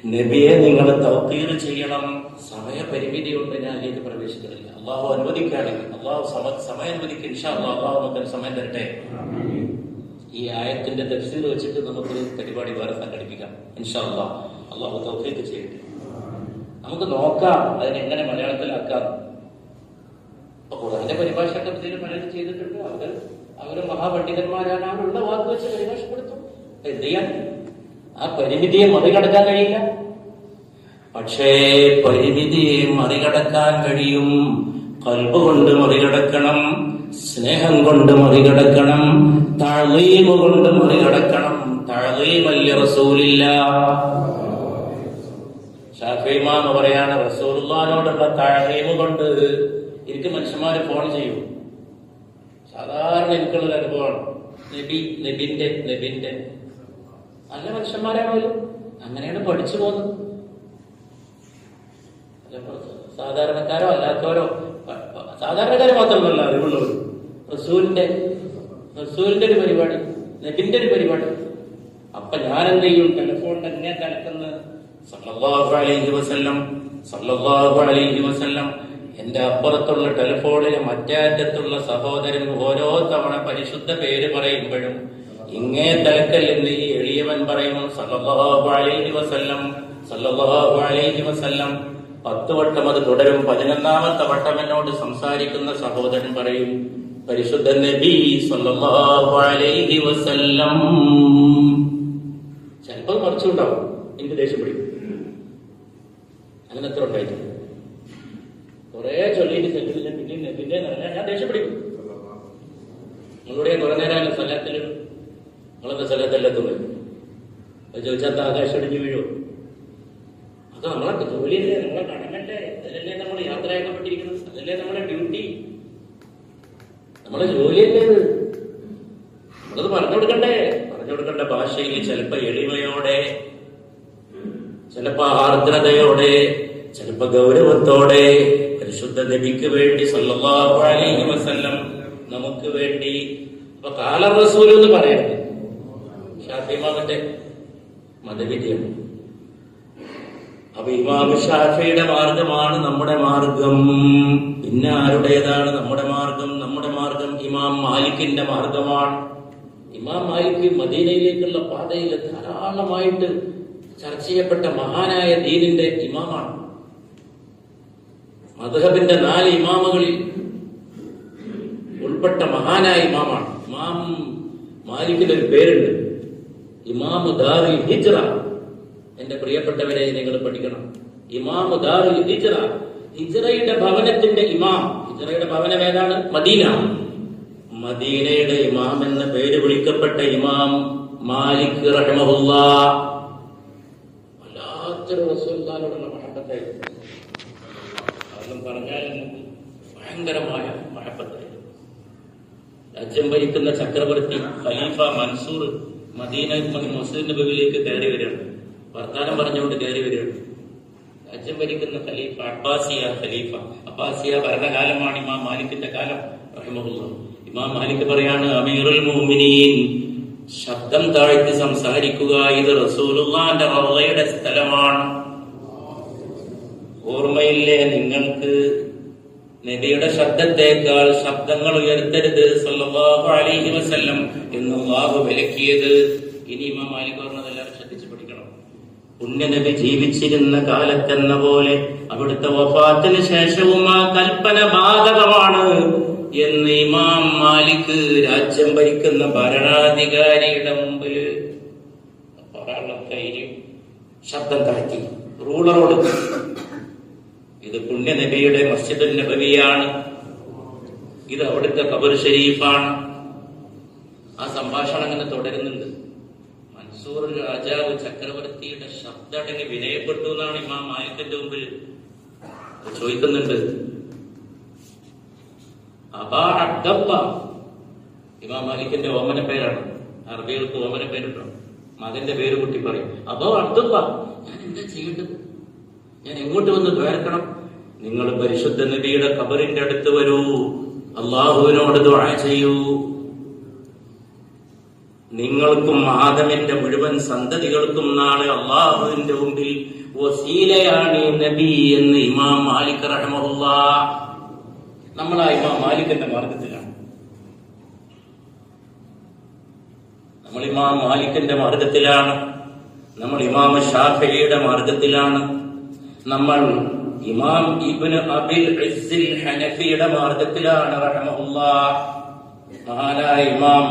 നബിയെ നിങ്ങൾ തൗഖീർ ചെയ്യണം. സമയപരിമിതി കൊണ്ട് ഞാൻ അതിലേക്ക് പ്രവേശിക്കുന്നില്ല. അള്ളാഹു അനുവദിക്കുകയാണെങ്കിൽ, അള്ളാഹു സമയം അനുവദിക്കുക, ഇൻഷാ അല്ലാഹ് അള്ളാഹു നമുക്ക് സമയം തരട്ടെ. ഈ ആയത്തിന്റെ തഫ്സീർ വെച്ചിട്ട് നമുക്ക് പരിപാടി വേറെ സംഘടിപ്പിക്കാം ഇൻഷാ അല്ലാഹ്. അള്ളാഹു തൗഫീഖ് ചെയ്യട്ടെ. നമുക്ക് നോക്കാം അതിനെങ്ങനെ മലയാളത്തിലാക്കാം. ഖുർആന്റെ പരിഭാഷയൊക്കെ പലരും ചെയ്തിട്ടുണ്ട്. അവര് മഹാപണ്ഡിതന്മാരാണ്. അവരുള്ള വാക്ക് വെച്ച് പരിഭാഷപ്പെടുത്തും. എന്ത് ചെയ്യാൻ? ആ പരിമിതിയെ മറികടക്കാൻ കഴിയില്ല. പക്ഷേ പരിമിതിയെ മറികടക്കാൻ കഴിയും. ഖൽബ് കൊണ്ട് മറികടക്കണം, സ്നേഹം കൊണ്ട് മറികടക്കണം, തഅ്ളീം കൊണ്ട് മറികടക്കണം. തഅ്ളീമൻ ലിറസൂലില്ലാഹ്. ശാഫിഈ ഇമാം പറയാണ്, റസൂലുള്ളാഹിനോടുള്ള തഅ്ളീം കൊണ്ട് എനിക്ക് മനുഷ്യന്മാര് ഫോൺ ചെയ്യും. സാധാരണ എനിക്കുള്ളൊരു അനുഭവമാണ്. നബിന്റെ നല്ല മനുഷ്യന്മാരാണല്ലോ, അങ്ങനെയാണ് പഠിച്ചു പോകുന്നത്. സാധാരണക്കാരോ അല്ലാത്തവരോ, സാധാരണക്കാര് മാത്രമല്ല അറിവുള്ളവർ. റസൂലിന്റെ ഒരു പരിപാടി, നബിന്റെ ഒരു പരിപാടി. അപ്പൊ ഞാൻ എന്ത് ചെയ്യും? ടെലിഫോണിന്റെ എന്നെ തലക്കുന്ന സല്ലല്ലാഹു അലൈഹി വസല്ലം എന്റെ അപ്പുറത്തുള്ള ടെലിഫോണിലെ മറ്റേ അറ്റത്തുള്ള സഹോദരൻ ഓരോ തവണ പരിശുദ്ധ പേര് പറയുമ്പോഴും ഇങ്ങേ തലക്കൽ എന്ന് ഈ എളിയവൻ പറയും സല്ലല്ലാഹു അലൈഹി വസല്ലം. 10 വട്ടം അത് തുടരും. 11ാമത്തെ വട്ടം എന്നോട് സംസാരിക്കുന്ന സഹോദരൻ പറയും പരിശുദ്ധ നബി സല്ലല്ലാഹു അലൈഹി വസല്ലം. ചിലപ്പോൾ മറിച്ചുണ്ടാവും, എനിക്ക് ദേഷ്യം പിടിക്കും. അങ്ങനെ എത്ര ഉണ്ടായിട്ടുണ്ട്. കുറെ ചൊല്ലിയിട്ട് ചെല്ലില്ല, പിന്നെ ഞാൻ ദേഷ്യം പിടിക്കും. നിങ്ങളുടെ കുറെ നേരം സ്ഥലത്തിൽ നിങ്ങളെന്താ സ്ഥലത്തെല്ലാത്തുള്ളൂ അത് ചോദിച്ചാൽ ആകാശം അടിഞ്ഞു വീഴും. അത് നമ്മളെ ജോലിയല്ലേ, നമ്മളെ കടമല്ലേ, അതിലല്ലേ നമ്മൾ യാത്രയാക്കപ്പെട്ടിരിക്കുന്നത്, അതല്ലേ നമ്മുടെ ഡ്യൂട്ടി, നമ്മളെ ജോലിയല്ലേ അത്. നമ്മളത് പറഞ്ഞു കൊടുക്കേണ്ട ഭാഷയിൽ, ചിലപ്പോ എളിമയോടെ, ചിലപ്പോ ആർദ്രതയോടെ, ചിലപ്പോ ഗൗരവത്തോടെ പരിശുദ്ധ നബിക്ക് വേണ്ടി സല്ലല്ലാഹു അലൈഹി വസല്ലം നമുക്ക് വേണ്ടി. അപ്പൊ ഖാല റസൂൽ എന്ന് പറയരുത്. ഷാഫി ഇമാമിന്റെ മതവിധിയാണ്. അപ്പൊ ഇമാം ഷാഫിയുടെ മാർഗമാണ് നമ്മുടെ മാർഗം. പിന്നെ ആരുടേതാണ് നമ്മുടെ മാർഗം? നമ്മുടെ മാർഗം ഇമാം മാലിക്കിന്റെ മാർഗമാണ്. ഇമാം മാലിക് മദീനയിലേക്കുള്ള പാതയിൽ ധാരാളമായിട്ട് ചർച്ച ചെയ്യപ്പെട്ട മഹാനായ ദീനിന്റെ ഇമാമാണ്. മദ്ഹബിന്റെ 4 ഇമാമുകളിൽ ഉൾപ്പെട്ട മഹാനായ ഇമാമാണ്. ഇമാം മാലിക്കിന്റെ ഒരു പേരുണ്ട്, ഇമാമു ദാറുൽ ഹിജ്റ. എന്റെ പ്രിയപ്പെട്ടവരെ, നിങ്ങൾ പഠിക്കണം. ഇമാമു ദാറുൽ ഹിജ്റ, ഹിജ്റയുടെ ഭവനത്തിന്റെ ഇമാം. ഹിജ്റയുടെ ഭവനം ഏതാണ്? മദീന. മദീനയുടെ ഇമാം എന്ന പേര് വിളിക്കപ്പെട്ട ഇമാം മാലിക് റഹിമഹുല്ലാഹ് വല്ലാത്തൊരു റസൂലുള്ളാഹിയോടുള്ള മഹബത്തായിരുന്നു. കാരണം പറഞ്ഞാൽ ഭയങ്കരമായ മഹബത്തായിരുന്നു. രാജ്യം ഭരിക്കുന്ന ചക്രവർത്തി ഖലീഫ മൻസൂർ മദീന മസ്ജിദ് നബവിയിലേക്ക് കയറി വരികയാണ്. വർത്താനം പറഞ്ഞുകൊണ്ട് കയറി വരികയാണ്. രാജ്യം ഭരിക്കുന്ന ഖലീഫ അബ്ബാസിയ ഭരണകാലമാണ് ഇമാം മാലിക്കിന്റെ കാലം റഹിമഹുല്ലാഹ്. ഇമാം മാലിക് പറയാണ്, അമീറുൽ മുഅ്മിനീൻ, ശബ്ദം താഴ്ത്തി സംസാരിക്കുക, ഇത് റസൂലുള്ളാഹിന്റെ റൗളയുടെ സ്ഥലമാണ്. ഓർമ്മയില്ലേ നിങ്ങൾക്ക്? നബിയുടെ ശബ്ദത്തേക്കാൾ ശബ്ദങ്ങൾ ഉയർത്തരുത് സല്ലല്ലാഹു അലൈഹി വസല്ലം എന്ന് അല്ലാഹു വിലക്കിയത്. ഇനി ഇമാം മാലിക് പറഞ്ഞത് എല്ലാവരും ശ്രദ്ധിച്ചു പഠിക്കണം. പുണ്യനബി ജീവിച്ചിരുന്ന കാലത്തെന്ന പോലെ അവിടുത്തെ വഫാത്തിന് ശേഷവും ആ കൽപ്പന ബാധകമാണ് എന്ന് ഇമാം മാലിക് രാജ്യം ഭരിക്കുന്ന ഭരണാധികാരിയുടെ മുമ്പിൽ ശബ്ദം താഴ്ത്തി റൂളറോട്. ഇത് പുണ്യനബിയുടെ മസ്ജിദുൻ നബവിയാണ്, ഇത് അവിടുത്തെ ഖബർ ഷരീഫാണ്. ആ സംഭാഷണം അങ്ങനെ തുടരുന്നുണ്ട്. മൻസൂർ രാജാവ് ചക്രവർത്തിയുടെ ശബ്ദടങ്ങി വിനയപ്പെട്ടു എന്നാണ് ഇമാം മാലിക്കിന്റെ മുമ്പിൽ ചോദിക്കുന്നുണ്ട്. അബാ അബ്ദല്ലാ, ഇമാം മാലിക്കിന്റെ ഓമന പേരാണ്. അറബികൾക്ക് ഓമന പേരുണ്ടോ? മകന്റെ പേര് കൂട്ടി പറയും. അബാ അബ്ദല്ലാ, ഞാൻ എന്താ ചെയ്യേണ്ടത്? ഞാൻ എങ്ങോട്ട് വന്ന് ദ്വാരക്കണം? നിങ്ങൾ പരിശുദ്ധ നബിയുടെ ഖബറിന്റെ അടുത്ത് വരൂ, അള്ളാഹുവിനോട് ദുആ ചെയ്യൂ. നിങ്ങൾക്കും ആദമിന്റെ മുഴുവൻ സന്തതികൾക്കും നാളെ അള്ളാഹുവിന്റെ മുമ്പിൽ വസീലയാണ് ഈ നബി എന്ന് ഇമാം മാലിക് റഹ്മത്തുള്ളാഹ്. നമ്മൾ ആ ഇമാം മാലിക്കിന്റെ മാർഗത്തിലാണ്. നമ്മൾ ഇമാം മാലിക്കിന്റെ മാർഗത്തിലാണ്. നമ്മൾ ഇമാം ഷാഫിഈയുടെ മാർഗത്തിലാണ്. നമ്മൾ ഇമാം ഇബ്നു അബിൽ ഇസ്സിൽ ഹനഫിയുടെ മാർഗത്തിലാണ് റഹ്മത്തുള്ളാഹ്. മഹാനായ ഇമാം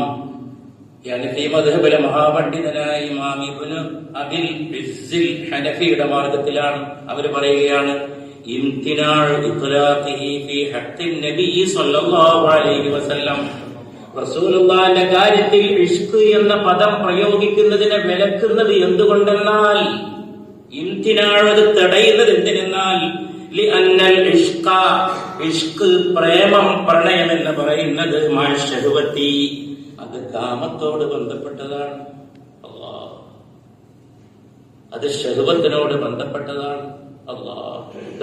ഹനഫി മദ്ഹബിലെ മഹാപണ്ഡിതനായ ഇമാം ഇബ്നു അബിൽ ഇസ്സിൽ ഹനഫിയുടെ മാർഗത്തിലാണ്. അവർ പറയുകയാണ്, ഇംതിനാഉ ഇത്ലാഖിഹി ഫീ ഹഖ്ഖിൻ നബി സ്വല്ലല്ലാഹു അലൈഹി വസല്ലം, റസൂലുള്ളാഹിന്റെ കാര്യത്തിൽ ഇഷ്ക് എന്ന പദം പ്രയോഗിക്കുന്നതിനെ വിലക്കുന്നത് എന്തുകൊണ്ടെന്നാൽ, ഇംതിനാഅ് തടയുന്നത് എന്തിനെന്നാൽ, ലിഅന്നൽ ഇഷ്ക, ഇഷ്ക് പ്രേമം പ്രണയം എന്ന് പറയുന്നത് മാശഹവത്തി, അത് കാമത്തോട് ബന്ധപ്പെട്ടതാണ്. അത് ശഹവത്തിനോട് ബന്ധപ്പെട്ടതാണ്.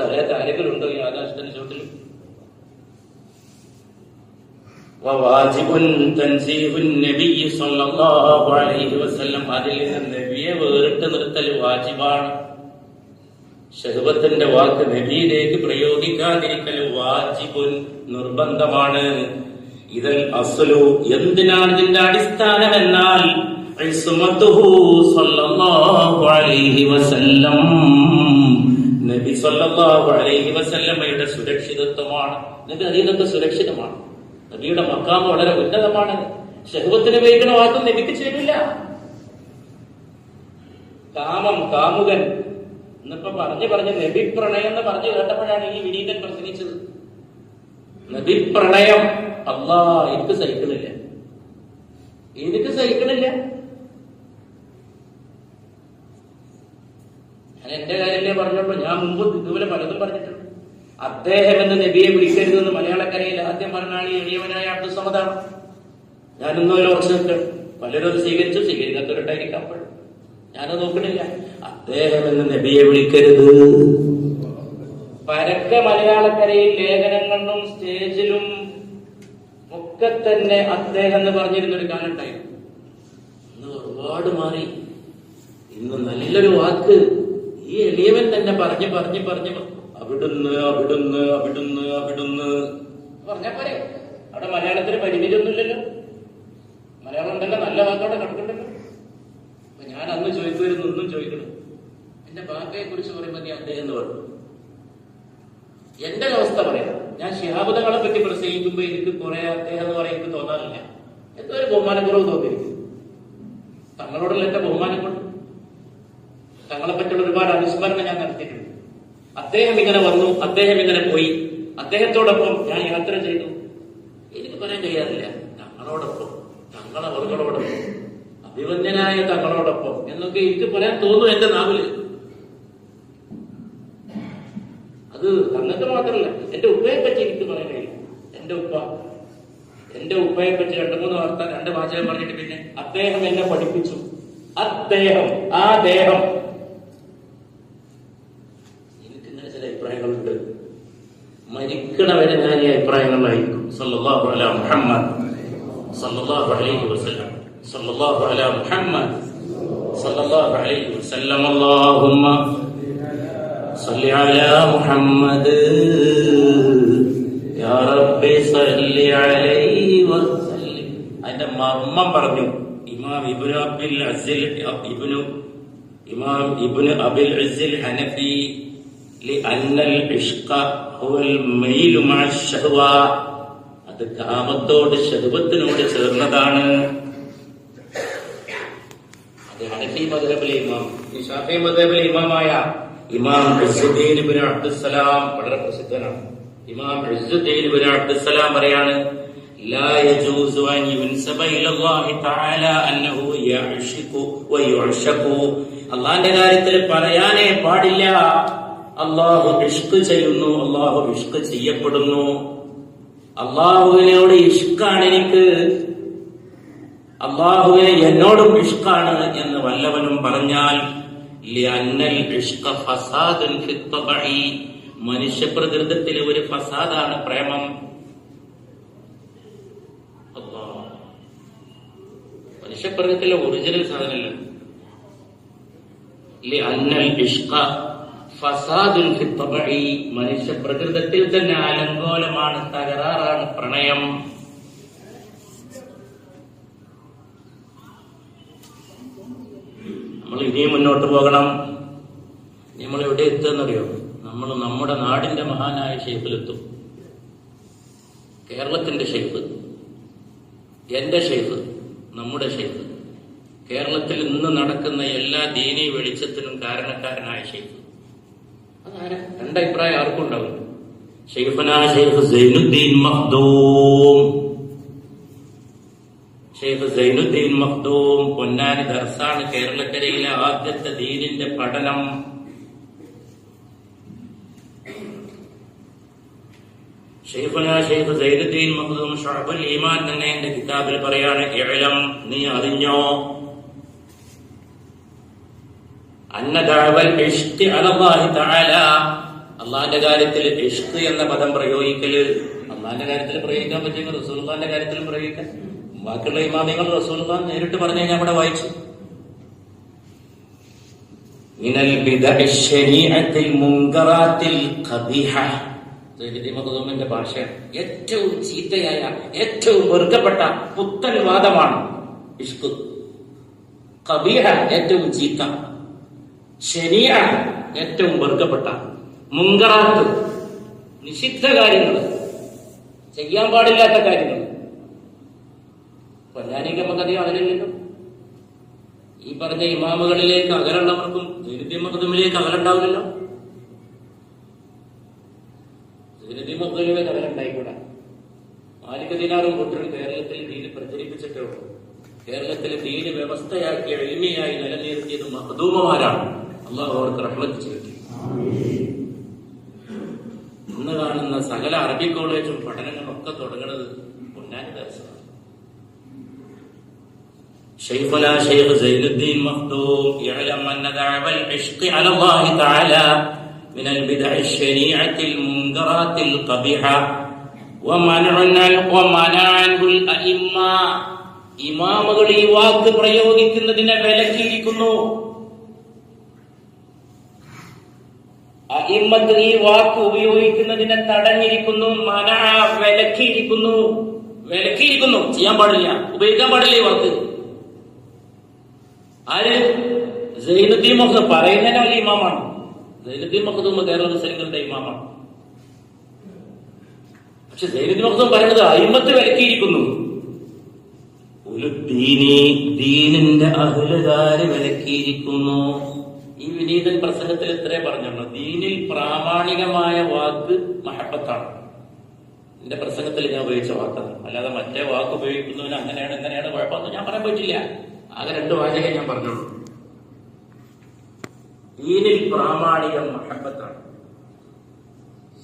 അറിയാത്ത ആരെങ്കിലുണ്ടോ ഈ ആകാശത്തിന്റെ ചോട്ടിൽ? അതിൽ നിന്ന് നബിയെ വേറിട്ട് നിർത്തൽ വാജിബാണ്. ശഹവത്തിന്റെ വാക്ക് നബിയിലേക്ക് പ്രയോഗിക്കാതിരിക്കൽ വാജിബുൻ, നിർബന്ധമാണ്. ഇതിൽ അസ്ലു, എന്തിനാണ് ഇതിന്റെ അടിസ്ഥാനം എന്നാൽ, ഇസ്മത്തുഹു സ്വല്ലല്ലാഹു അലൈഹി വസല്ലം, നബി സ്വല്ലല്ലാഹു അലൈഹി വസല്ലമയുടെ സുരക്ഷിതത്വമാണ്. നബി അതിനൊക്കെ സുരക്ഷിതമാണ്. നബിയുടെ മഖാം വളരെ ഉന്നതമാണ്. ശഹവത്തിന് ഉപയോഗിക്കുന്ന വാക്കും നബിക്ക് ചേരില്ല. കാമം, കാമുകൻ എന്നിപ്പോ പറഞ്ഞ് നബി പ്രണയം എന്ന് പറഞ്ഞു കേട്ടപ്പോഴാണ് ഈ വിനീതൻ പ്രസംഗിച്ചത്. നബി പ്രണയം, എനിക്ക് സഹിക്കണില്ല, എനിക്ക് സഹിക്കണില്ല. ഞാൻ എന്റെ കാര്യമല്ലേ പറഞ്ഞോളൂ. ഞാൻ മുമ്പ് ഇതുപോലെ പലതും പറഞ്ഞിട്ടുണ്ട്. അദ്ദേഹം എന്ന് നബിയെ വിളിക്കരുതെന്ന് മലയാളക്കരയിൽ ആദ്യം പറഞ്ഞാണ് ഈ എളിയവനായ അബ്ദുൽ സമദാണ്. ഞാനൊന്നും ഉറച്ചു നിൽക്കണം. പലരും അത് സ്വീകരിച്ചു, സ്വീകരിക്കാത്തവരുണ്ടായിരിക്കാം. അപ്പോൾ ഞാനത് നോക്കണില്ല. അദ്ദേഹം എന്ന് നബിയെ വിളിക്കരുത്. പരക്കെ മലയാളക്കരയിൽ ലേഖനങ്ങളിലും സ്റ്റേജിലും ഒക്കെ തന്നെ അദ്ദേഹം എന്ന് പറഞ്ഞിരുന്നൊരു കാലം ഉണ്ടായിരുന്നു. ഇന്ന് ഒരുപാട് മാറി. ഇന്ന് നല്ലൊരു വാക്ക് ഈ എളിയവൻ തന്നെ പറഞ്ഞ് അവിടുന്ന് അവിടുന്ന് അവിടുന്ന് അവിടുന്ന് പറഞ്ഞാ പോരെ. അവിടെ മലയാളത്തിന് പരിമിതിയൊന്നുമില്ലല്ലോ. മലയാളം ഉണ്ടല്ലോ, നല്ല വാക്കോടെ കിടക്കണ്ടല്ലോ. അപ്പൊ ഞാൻ അന്ന് ചോദിക്കുമായിരുന്നു, ഒന്നും ചോദിക്കണം. എന്റെ ബാപ്പയെ കുറിച്ച് പറയുമ്പോൾ ഞാൻ അദ്ദേഹം എന്ന് പറഞ്ഞു. എന്റെ അവസ്ഥ പറയാം. ഞാൻ ശിഹാബ് തങ്ങളെ പറ്റി പ്രസംഗിക്കുമ്പോ എനിക്ക് കുറെ അദ്ദേഹം എന്ന് പറയാൻ എനിക്ക് തോന്നാറില്ല. എന്തോ ഒരു ബഹുമാനക്കുറവ് തോന്നിയിരിക്കും. തങ്ങളോടുള്ള എന്റെ ബഹുമാനം കൊണ്ട് തങ്ങളെ പറ്റിയുള്ള ഒരുപാട് അനുസ്മരണം ഞാൻ നടത്തിയിട്ടുണ്ട്. അദ്ദേഹം ഇങ്ങനെ വന്നു, അദ്ദേഹം ഇങ്ങനെ പോയി, അദ്ദേഹത്തോടൊപ്പം ഞാൻ യാത്ര ചെയ്തു. എനിക്ക് പറയാൻ കഴിയാറില്ല. തങ്ങളോടൊപ്പം, തങ്ങളവർകളോടൊപ്പം, അഭിവന്യനായ തങ്ങളോടൊപ്പം എന്നൊക്കെ എനിക്ക് പറയാൻ തോന്നും എന്റെ നാവില്. അത് തങ്ങൾക്ക് മാത്രമല്ല, എന്റെ ഉപ്പയെ പറ്റി എനിക്ക് പറയാൻ കഴിയും. എന്റെ ഉപ്പയെ പറ്റി 2-3 വാർത്ത 2 വാചകം പറഞ്ഞിട്ട് പിന്നെ അദ്ദേഹം എന്നെ പഠിപ്പിച്ചു. അദ്ദേഹം, ആ ദേഹം. എനിക്കിങ്ങനെ ചില അഭിപ്രായങ്ങളുണ്ട്. മരിക്കണവരെ ഞാൻ ഈ അഭിപ്രായങ്ങളിലായിരിക്കും. സല്ലല്ലാഹു അലാ മുഹമ്മദ് സല്ലല്ലാഹു അലൈഹി വസല്ലം, സല്ലല്ലാഹു അലാ മുഹമ്മദ് സല്ലല്ലാഹു അലൈഹി വസല്ലം. അല്ലാഹുമ്മ സല്ലി അലാ മുഹമ്മദ് യാ റബ്ബി സല്ലി അലൈഹി വസല്ലം. അതിന്റെ മർമ്മം പറഞ്ഞു ഇമാം ഇബ്നു അബിൽ ഇസ്സിൽ ഹനഫി. ലിഅന്നൽ ഇഷ്ക ഹുവൽ മൈലു മഅ ശഹ്വ, അത് കാമത്തോട് ശഹ്വത്തിനോട് ചേർന്നതാണ്. അത് ഹനഫി മദ്ഹബിലെ ഇമാം, ശാഫിഈ മദ്ഹബിലെ ഇമാമായ ഇമാം ഇസ്സുദ്ദീൻ ഇബ്നു അബ്ദുസ്സലാം വളരെ പ്രസിദ്ധനാണ്. ഇമാം ഇസ്സുദ്ദീൻ ഇബ്നു അബ്ദുസ്സലാം പറയാണ്, ലാ യജൂസു അൻ യുൻസബ ഇലല്ലാഹി തആല അന്നഹു യഅ്ശിഖു വയുഅ്ശഖു. അല്ലാഹുവിന്റെ കാര്യത്തിൽ പറയാനേ പാടില്ല അല്ലാഹു ഇഷ്ക് ചെയ്യുന്നു, അല്ലാഹു ഇഷ്ക് ചെയ്യപ്പെടുന്നു. അല്ലാഹുവിനോട് ഇഷ്കാണ് എനിക്ക്, അല്ലാഹുവിനെ എന്നോടും ഇഷ്കാണ് എന്ന് വല്ലവനും പറഞ്ഞാൽ ലിഅന്നൽ ഇഷ്ക ഫസാദുൻ ഫിത്ത്ബഇ, മനുഷ്യപ്രകൃതത്തിലെ ഒരു ഫസാദാണ് പ്രേമം. മനുഷ്യപ്രകൃതിയിലെ ഒറിജിനൽ സാധനമല്ല. മനുഷ്യപ്രകൃതത്തിൽ തന്നെ അലങ്കോലമാണ്, തകരാറാണ് പ്രണയം. നമ്മൾ ഇനിയും മുന്നോട്ട് പോകണം. നമ്മൾ എവിടെ എത്തുമെന്നറിയോ? നമ്മൾ നമ്മുടെ നാടിന്റെ മഹാനായ ഷെയ്ഖിലെത്തും. കേരളത്തിന്റെ ഷെയ്ഖ്, എന്റെ ഷെയ്ഖ്, നമ്മുടെ ഷെയ്ഖ്, കേരളത്തിൽ ഇന്ന് നടക്കുന്ന എല്ലാ ദീനീ വെളിച്ചത്തിനും കാരണക്കാരനായ ഷെയ്ഖ്. അതാരാ? രണ്ടഭിപ്രായം ആർക്കും ഉണ്ടാവും. ഷെയ്ഖുനാ ഷെയ്ഖ് സൈനുദ്ദീൻ മഖ്ദൂം. ഷെയ്ഖ് സൈനുദ്ദീൻ മഖ്ദൂം പൊന്നാനി ദർസാണ് കേരളക്കരയിലെ ആദ്യത്തെ ദീനിന്റെ പഠനം. ഷെയ്ഖുനാ ഷെയ്ഖ് സൈനുദ്ദീൻ മഖ്ദൂം ശുഅബുൽ ഈമാൻ തന്നെ എന്റെ കിതാബിൽ പറയാണ്, ഇഅ്ലം, നീ അറിഞ്ഞോ, അന്ന ദഅവൽ ഇശ്ഖി അലല്ലാഹി തആല, അല്ലാഹുവിന്റെ കാര്യത്തിൽ ഇഷ്ക് എന്ന പദം പ്രയോഗിക്കല്, അല്ലാഹുവിന്റെ കാര്യത്തിൽ പ്രയോഗിക്കാൻ പറ്റുമെങ്കിൽ റസൂലുള്ളാഹിന്റെ കാര്യത്തിലും പ്രയോഗിക്കാൻ. ബാക്കിയുള്ള ഇമാമികൾ റസൂലുള്ളാഹി നേരിട്ട് പറഞ്ഞു കഴിഞ്ഞാൽ അവിടെ വായിച്ചു. മിനൽ ബിദഇ ശരീഅത്തിൽ മുൻകറാത്തിൽ ഖബീഹ. മഖ്ദൂമിന്റെ ഭാഷയാണ്. ഏറ്റവും ചീത്തയായ, ഏറ്റവും വെറുക്കപ്പെട്ട പുത്തൻ വാദമാണ് ഇഷ്ക്. ഖബീഹ ഏറ്റവും ചീത്ത, ശരീഅ ഏറ്റവും വെറുക്കപ്പെട്ട, മുൻകറാത്ത് നിഷിദ്ധ കാര്യങ്ങൾ, ചെയ്യാൻ പാടില്ലാത്ത കാര്യങ്ങൾ. പൊന്നാനിക്ക് നമുക്കധികം അകലില്ലല്ലോ. ഈ പറഞ്ഞ ഇമാമുകളിലേക്ക് അകലുള്ളവർക്കും സൈനുദ്ദീൻ മഖ്ദൂമിലേക്ക് അകലുണ്ടാവില്ലല്ലോ. സൈനുദ്ദീൻ മഖ്ദൂമിലേക്ക് അകലുണ്ടായിക്കൂടാ. മാലിക് ദിനാറും കൂട്ടരും കേരളത്തിൽ ദീന് പ്രചരിപ്പിച്ചിട്ടേ ഉള്ളൂ. കേരളത്തിൽ ദീന് വ്യവസ്ഥയാക്കി എളിമയായി നിലനിർത്തിയത് മഖ്ദൂമമാരാണ്. അള്ളാഹു അവർക്ക് റഹ്മത്ത് ചെയ്യട്ടെ. ഇന്ന് കാണുന്ന സകല അറബി കോളേജും പഠനങ്ങളൊക്കെ തുടങ്ങുന്നത് പൊന്നാനി ദർസാണ്. شيخنا شيخ زين الدين مخدوم يعلم أن دعوى العشق على الله تعالى من البدع الشنيعة المنكرات القبيحة ومنع عنه الأئمة. ഇമാമുകൾ ഈ വാക്ക് പ്രയോഗിക്കുന്നതിനെ വിലക്കിയിരിക്കുന്നു. അഇമ്മത്ത് ഈ വാക്ക് ഉപയോഗിക്കുന്നതിനെ തടഞ്ഞിരിക്കുന്നു. മനഅ വിലക്കിയിരിക്കുന്നു. വിലക്കിയിരിക്കുന്നു, ചെയ്യാൻ പാടില്ല, ഉപയോഗിക്കാൻ പാടില്ല ഈ വാക്ക്. ആര്? സൈനുദ്ദീൻ മഖ്ദൂം പറയുന്നതിന് വലിയ ഇമാമാണ്. സൈനുദ്ദീൻ മഖ്ദൂം കേരള മുസ്ലിങ്ങളുടെ ഇമാമാണ്. പക്ഷെ സൈനുദ്ദീൻ മഖ്ദൂം പറയുന്നത് അയിമത്ത് വിലക്കിയിരിക്കുന്നു. ദീനിന്റെ അഹ്ലുകാര് വിലക്കിയിരിക്കുന്നു. ഈ വിനീതൻ പ്രസംഗത്തിൽ ഇത്രേ പറഞ്ഞുള്ളൂ. ദീനിൽ പ്രാമാണികമായ വാക്ക് മഹബത്താണ്. എന്റെ പ്രസംഗത്തിൽ ഞാൻ ഉപയോഗിച്ച വാക്കാണ്. അല്ലാതെ മറ്റേ വാക്ക് ഉപയോഗിക്കുന്നതിന് അങ്ങനെയാണ് ഇങ്ങനെയാണ് കുഴപ്പമൊന്നും ഞാൻ പറയാൻ പറ്റില്ല. ആകെ 2 വാചകം ഞാൻ പറഞ്ഞോളൂ. ദീനിൽ പ്രാമാണികം മഹബത്താണ്.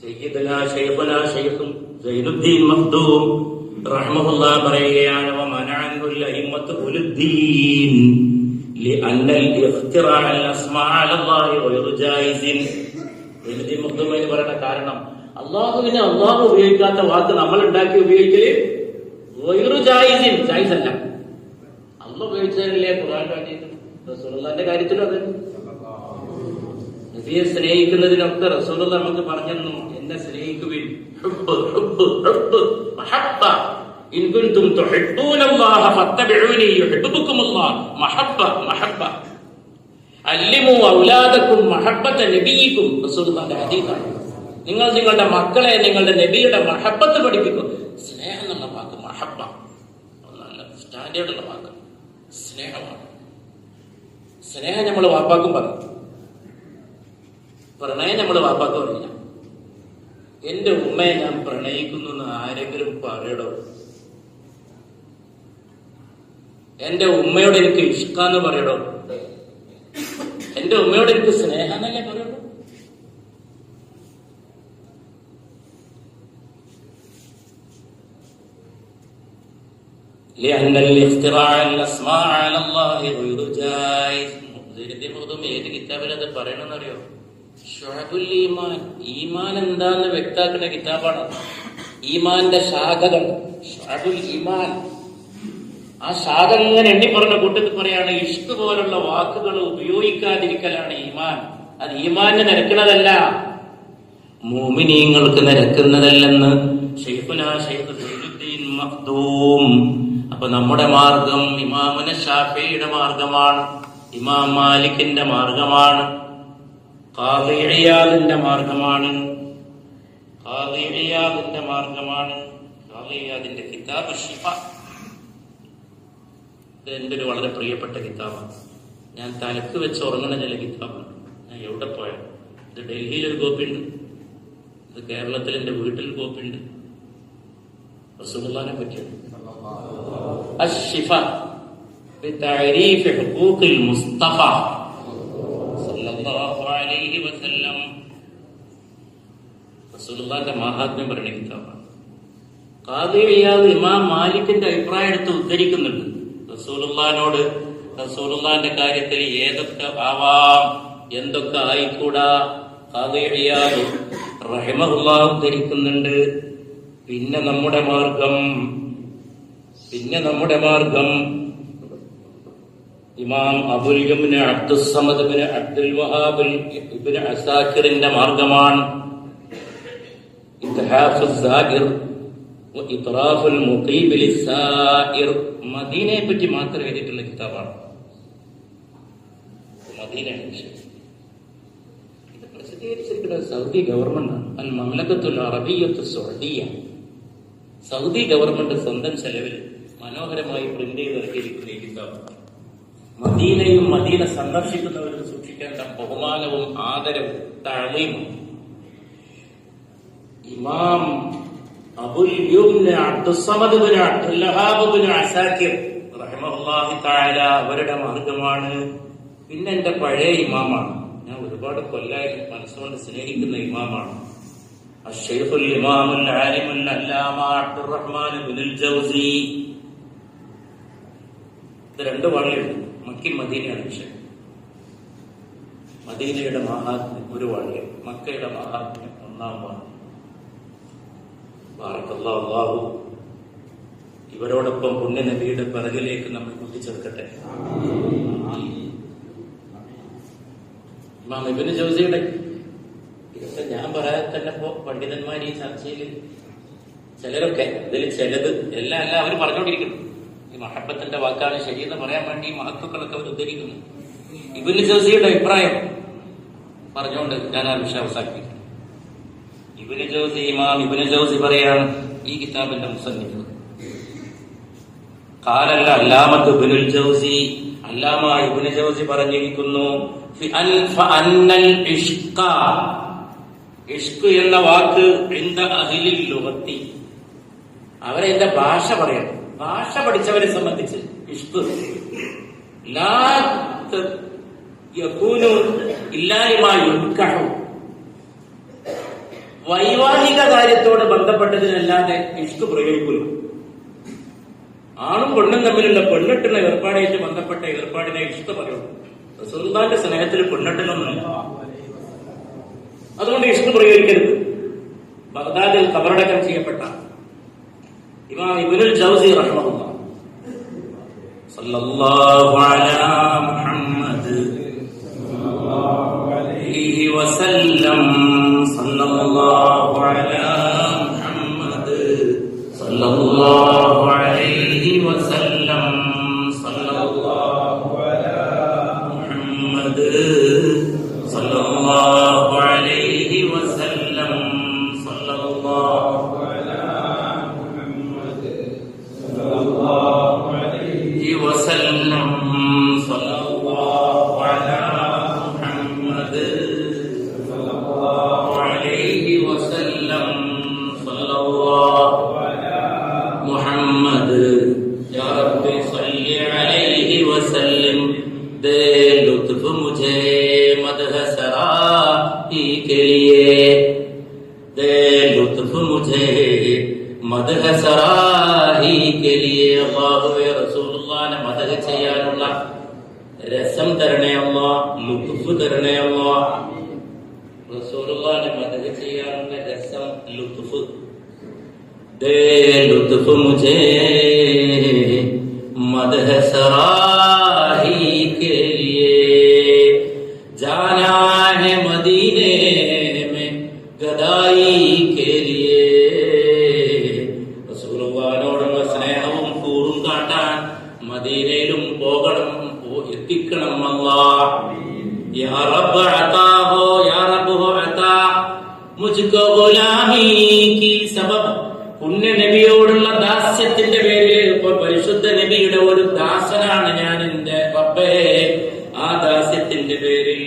സയ്യിദുനാ ശൈഖുനാ ശൈഖ് സൈനുദ്ദീൻ മഖ്ദൂം റഹ്മഹുല്ലാഹ് പറയുകയാണ്, വമനഅൻഹുൽ അഇമ്മത്തു ഉലുദ്ദീൻ ലിഅന്ന അൽ-ഇഖ്തിറാഅ അൽ-അസ്മാഅ അലല്ലാഹി ഗൈറു ജായിസിൻ. സൈനുദ്ദീൻ മഖ്ദൂം എന്ന് പറയുന്ന കാരണം, അല്ലാഹുവിനെ അല്ലാഹു ഉപയോഗിക്കാത്ത വാക്ക് നമ്മൾ ഉണ്ടാക്കി ഉപയോഗിക്കല് ഗൈറു ജായിസിൻ, ജായിസല്ല. അല്ലാഹു ഉപയോഗിച്ചതല്ലേ ഖുർആൻ കാട്ടിയത്. റസൂലുള്ളാഹിന്റെ കാര്യത്തിലും അത്. നബിയെ സ്നേഹിക്കുന്നതിനൊക്കെ റസൂലുള്ളാഹി നമുക്ക് പറഞ്ഞു, എന്നെ സ്നേഹിക്കുവിൻ. ഹുബ്ബ് ഹുബ്ബ് ഹുബ്ബ് മഹബ്ബ. ഇൻ കുൻതും തുഹിബ്ബൂനല്ലാഹ ഫത്തബിഊനി യുഹിബ്ബുകുമുല്ലാഹ്. മഹബ്ബ മഹബ്ബ. അല്ലിമു ഔലാദകും മഹബ്ബത നബിയിക്കും. റസൂലുള്ളാഹിന്റെ ഹദീസാണ്. നിങ്ങൾ നിങ്ങളുടെ മക്കളെ നിങ്ങളുടെ നബിയുടെ മഹബ്ബത്ത് പഠിപ്പിക്കും. സ്നേഹം എന്നുള്ള വാക്ക് മഹബ്ബ നല്ല സ്റ്റാൻഡേർഡുള്ള വാക്ക്, സ്നേഹമാണ്. സ്നേഹം നമ്മൾ വാപ്പാക്കും പറയും, പ്രണയം നമ്മൾ വാപ്പാക്കും പറയില്ല. എന്റെ ഉമ്മയെ ഞാൻ പ്രണയിക്കുന്നു എന്ന് ആരെങ്കിലും പറയടോ? എന്റെ ഉമ്മയോട് എനിക്ക് ഇഷ്കാന്ന് പറയടോ? എന്റെ ഉമ്മയോട് എനിക്ക് സ്നേഹം എന്നല്ലേ പറയടോ? لأن الاختراع الأسماء على الله غير جائز. ഏത് കിതാബിൽ അത് പറയണമെന്നറിയോ? ശുഅബുൽ ഈമാൻ. ഈമാൻ എന്താന്ന് വ്യക്താക്കുന്ന കിതാബാണ്. ഈമാന്റെ ശാഖകൾ, ശുഅബുൽ ഈമാൻ. ആ ആ ഷാദങ്ങനെ എണ്ണി പറഞ്ഞ കൂട്ടത്തിൽ പറയാണ്, ഇഷ്ക് പോലുള്ള വാക്കുകൾ ഉപയോഗിക്കാതിരിക്കലാണ് ഈമാൻ. അത് ഈമാന് നിരക്കുന്നതല്ല, മുഅ്മിനീങ്ങൾക്ക് നിരക്കുന്നതല്ലെന്ന് ശൈഖുനാ ശൈഖ് സൈനുദ്ദീൻ മഖ്ദൂം. അപ്പൊ നമ്മുടെ മാർഗം ഇമാമുന ശാഫിഈയുടെ മാർഗമാണ്, ഇമാം മാലിക്കിന്റെ മാർഗമാണ്, ഖാദി ഇയാദിന്റെ മാർഗമാണ്, ഖാദി ഇയാദിന്റെ മാർഗമാണ്. ഖാദി ഇയാദിന്റെ കിതാബ് ശിഫ, ഇത് എൻ്റെ ഒരു വളരെ പ്രിയപ്പെട്ട കിതാബാണ്. ഞാൻ തലക്ക് വെച്ച് ഉറങ്ങുന്ന ചില കിതാബാണ്. ഞാൻ എവിടെ പോയാൽ, ഇത് ഡൽഹിയിലൊരു കോപ്പിയുണ്ട്, ഇത് കേരളത്തിൽ എൻ്റെ വീട്ടിൽ കോപ്പിയുണ്ട്. റസൂലുള്ളാഹിനെ പറ്റിയാണ്. അശ്ശിഫ ബിതഅരീഫ് ഹുഖൂഖിൽ മുസ്തഫ സല്ലല്ലാഹു അലൈഹി വസല്ലം. റസൂലുള്ളാഹിന്റെ മഹാത്മ്യം പറയുന്ന കിതാബാണ്. ഖാദി ഇയാദ് ഇമാം മാലിക്കിന്റെ അഭിപ്രായം എടുത്ത് ഉദ്ധരിക്കുന്നുണ്ട്. റസൂലുള്ളാഹിനോട് റസൂലുള്ളാഹിന്റെ കാര്യത്തിൽ ഏതൊക്കെ ആവാം, എന്തൊക്കെ ആയിക്കൂടാ, ഖാദി ഇയാദ് റഹിമഹുല്ലാഹ് ഉദ്ധരിക്കുന്നുണ്ട്. പിന്നെ നമ്മുടെ മാർഗം ഇമാം അബുൽ യംന അബ്ദുസ്സമദ് ഇബ്നു അബ്ദുൽ വഹാബ് ഇബ്നു അസാക്കിറിന്റെ മാർഗമാണ്. ഇത്ഹാഫുസ് സാഗിർ വ ഇത്റാഫുൽ മുഖീബ് ലിസ്സായിർ. മദീനയെ പറ്റി മാത്രം എഴുതിയിട്ടുള്ള കിതാബാണ് മദീന. ഇത് പ്രസിദ്ധീകരിച്ചിരിക്കുന്നത് സൗദി ഗവൺമെന്റാണ്. അൽ മംലകത്തുൽ അറബിയ്യത്തു സൗദിയ. സൗദി ഗവൺമെന്റ് സ്വന്തം ചെലവിൽ മനോഹരമായി പ്രിന്റ് ചെയ്തിറക്കിയിരിക്കുന്ന ഈ കിതാബ് മദീനയും മദീന സന്ദർശിക്കുന്നവരും സൂക്ഷിക്കേണ്ട ബഹുമാനവും ആദരവും തഅലീമും. ഇമാം അബുൽ യംന അബ്ദുസ്സമദ് ഇബ്നു അബ്ദുൽ വഹാബ് ഇബ്നു അസാക്കിർ റഹിമഹുല്ലാഹി തആല അവരുടെ മാർഗമാണ്. പിന്നെ എന്റെ പഴയ ഇമാമാണ്, ഞാൻ ഒരുപാട് കൊല്ലായി മനസ്സുകൊണ്ട് സ്നേഹിക്കുന്ന ഇമാമാണ്, അശ്ശൈഖുൽ ഇമാമുൽ ആലിമുൽ അല്ലാമ അബ്ദുർറഹ്മാൻ ഇബ്നുൽ ജൗസി. ഇത് രണ്ട് വാള്യമുണ്ട്, മക്കി മദീനയാണ് വിഷയം. മദീനയുടെ മഹാത്മ്യം ഒരു വാള്യം, മക്കയുടെ മഹാത്മ്യം ഒന്നാം വാള്യം. ബാറക്കല്ലാഹു അല്ലാഹു ഇവരോടൊപ്പം പുണ്യ നബിയുടെ പിറകിലേക്ക് നമ്മൾ കൂട്ടിച്ചേർക്കട്ടെ. ഇമാം ഇബ്നു ജൗസിയുടെ ഇതൊക്കെ ഞാൻ പറയാൻ തന്നെ ഇപ്പോ പണ്ഡിതന്മാർ ഈ ചർച്ചയിൽ ചിലരൊക്കെ ഇതിൽ ചിലത് എല്ലാം അവർ പറഞ്ഞുകൊണ്ടിരിക്കുന്നു. ഈ മഹബത്തിന്റെ വാക്കാണ് ശരിയെന്ന് പറയാൻ വേണ്ടി മഹത്വക്കളൊക്കെ അവർ ഉദ്ധരിക്കുന്നു. ഇബ്നു ജൗസിയുടെ അഭിപ്രായം പറഞ്ഞുകൊണ്ട് ഞാൻ ആ വിഷയം അവസാനിപ്പിക്കും. ഇമാം ഇബ്നു ജൗസി പറയാണ്, ഈ കിതാബിന്റെ മുസന്നിഫ് ഖാലൽ അല്ലാമത്ത് ഇബ്നുൽ ജൗസി, അല്ലാമ ഇബ്നു ജൗസി പറഞ്ഞിരിക്കുന്നു, ഫഅന്നൽ ഇഷ്ക, ഇഷ്ക് എന്ന വാക്ക് ഇൻദ അഹ്ലിൽ ലുഗത്തി, അവരെ എന്റെ ഭാഷ പറയണം, ഭാഷ പഠിച്ചവരെ സംബന്ധിച്ച് ഇഷ്ക് ലാ യകൂനു ഇല്ലാ ലിമാ യുൻകഹു, വൈവാഹിക കാര്യത്തോട് ബന്ധപ്പെട്ടതിനല്ലാതെ ഇഷ്ക് പ്രയോഗിക്കുന്നു. ആണും പെണ്ണും തമ്മിലുള്ള പെണ്ണിട്ടുള്ള ഏർപ്പാടായിട്ട് ബന്ധപ്പെട്ട ഏർപ്പാടിനെ ഇഷ്ക് പറയുന്നു. റസൂലുള്ളാഹിന്റെ സ്നേഹത്തിൽ പെണ്ണിട്ടലൊന്നുമില്ല, അതുകൊണ്ട് ഇഷ്ക് പ്രയോഗിക്കരുത്. ബഗ്ദാദിൽ ഖബറടക്കം ചെയ്യപ്പെട്ട ഇമാം ഇബ്നുൽ ജൗസി റഹിമഹുല്ലാഹ് സല്ലല്ലാഹു അലാ മുഹമ്മദ് സല്ലല്ലാഹു അലൈഹി വസല്ലം, സല്ലല്ലാഹു അലാ മുഹമ്മദ് സല്ലല്ലാഹു അലൈഹി വസല്ലം, സല്ലല്ലാഹു അലാ മുഹമ്മദ് സല്ലല്ലാഹു അലൈഹി വസല്ലം, സല്ലല്ലാഹു അലാ മുഹമ്മദ് സല്ലല്ലാഹു അലൈഹി വസല്ലം, സല്ലല്ലാഹു അലാ മുഹമ്മദ് സല്ലല്ലാഹു അലൈഹി വസല്ലം, സല്ലല്ലാഹു അലാ മുഹമ്മദ്. യാ റബ്ബി സല്ലി അലൈഹി വസല്ലം, ദേ ലുത്ഫ് മുझे मदह सराही के लिए, दे लुत्फ मुझे मदह सराही के लिए. അല്ലാഹുവേ റസൂലുള്ളാഹിനെ മദഹ് ചെയ്യാനുള്ള രസം തരണേ അല്ലാഹ്, ലുത്ഫ് തരണേ അല്ലാഹ്. റസൂലുള്ളാഹിനെ മദഹ് ചെയ്യാനുള്ള രസം, ലുത്ഫ്. ദേ ലുത്ഫ് മുझे मदह सराही के लिए जाना है मदीने में गदाई के लिए റസൂലുള്ളാഹിനോടുള്ള സ്നേഹവും കൂറും കാട്ടാൻ മദീനയിലും പോകണം, എത്തിക്കണം. അല്ലാഹ് യാ റബ്ബ് അതാ ഹോ യാ റബ്ബ് ഹോ അതാ മുജ്കോ ഗുലാമി കി സബബ്. പുണ്യ നബിയോടുള്ള ദാസ്യത്തിന്റെ പേരിൽ പരിശുദ്ധ നബിയുടെ ഒരു ദാസനാണ് ഞാൻ, എന്റെ റബ്ബേ. ആ ദാസ്യത്തിന്റെ പേരിൽ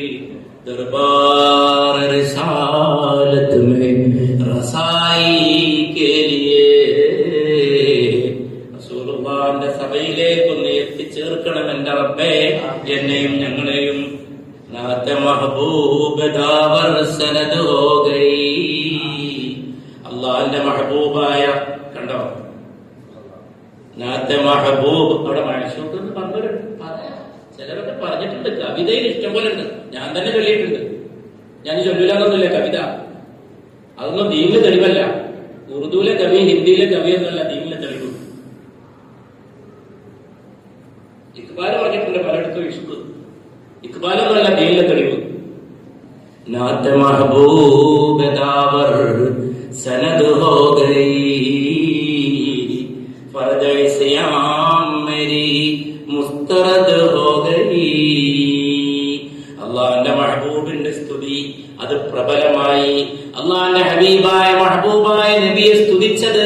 ദർബാർ റിസാലത്ത് മേ റസായി കെ ലിയേ റസൂലുള്ളാഹിന്റെ സഭയിലേക്കൊന്ന് എത്തിച്ചേർക്കണം എന്റെ റബ്ബേ, എന്നെയും ഞങ്ങളെയും. നാത്തെ മഹബൂബ് ദാവർ സനദ് ഹോ ഗയി. അള്ളാഹിന്റെ മഹബൂബായ, കണ്ടോ, നാത്തെ മഹബൂബ്. അവിടെ മഴശൂക്ക് എന്ന് പറഞ്ഞവരുണ്ട്, ചിലരൊക്കെ പറഞ്ഞിട്ടുണ്ട്. കവിതയിൽ ഇഷ്ടം പോലെ ഉണ്ട്, ഞാൻ തന്നെ ചൊല്ലിയിട്ടുണ്ട്. ഞാൻ ചൊല്ലില്ലാന്നൊന്നുമില്ല കവിത, അതൊന്നും ദീനിലെ തെളിവല്ല. ഉറുദുവിലെ കവി, ഹിന്ദിയിലെ കവി എന്നല്ല ദീനിലെ തെളിവ്. ഇക്ബാൽ പറഞ്ഞിട്ടുണ്ട് പലയിടത്തും ഇഷ്ക്. ഇക്ബാൽ എന്നല്ല ദീനിലെ തെളിവ്. നാത്തെ മഹബൂബ് ദാവർ സനദ് ഹോ ഗയി ഫർദ് സിയാം മേരി മുസ്തറദ് ഹോ ഗയി. അള്ളാഹിന്റെ മഹബൂബിന്റെ സ്തുതി അത് പ്രബലമായി. അള്ളാഹിന്റെ ഹബീബായ മഹബൂബായ നബിയെ സ്തുതിച്ചത്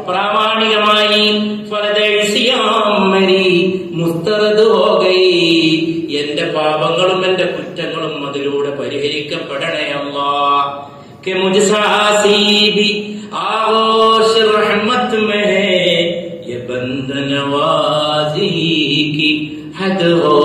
പ്രാമാണികമായി. ഫർദ് സിയാം മേരി മുസ്തറദ് ഹോ ഗയി. എന്റെ പാപങ്ങളും എന്റെ കുറ്റങ്ങളും അതിലൂടെ പരിഹരിക്കപ്പെടണേ അല്ലാഹ്. कि मुझसे हसीबी आगोश रहमत में है ये बंद नवाजी की हद हो